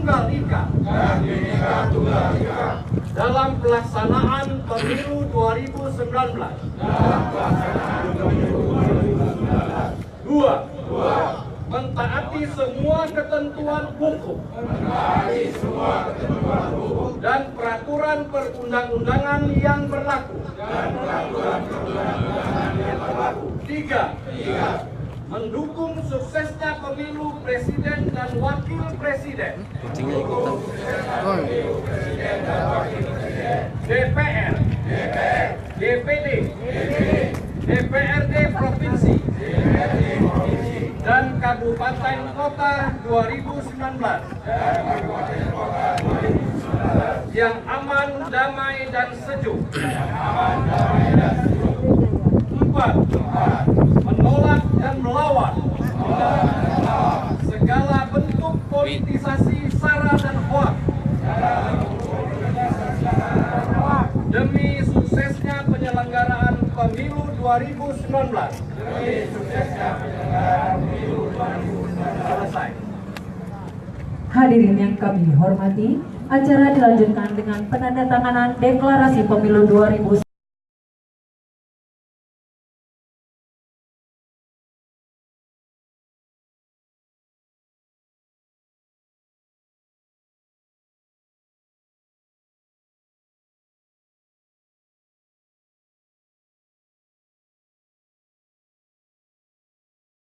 Tunggal Ika dalam pelaksanaan pemilu 2019. 2. Mentaati semua ketentuan hukum dan peraturan perundang-undangan yang berlaku. 3. Mendukung suksesnya pemilu presiden dan wakil presiden. DPR, DPD, DPRD provinsi dan kabupaten kota 2019 yang aman, damai, dan sejuk. 4. Menolak dan melawan segala bentuk politisasi sara dan hoaks demi suksesnya penyelenggaraan pemilu 2019. Selesai. Hadirin yang kami hormati, acara dilanjutkan dengan penandatanganan deklarasi pemilu 2019.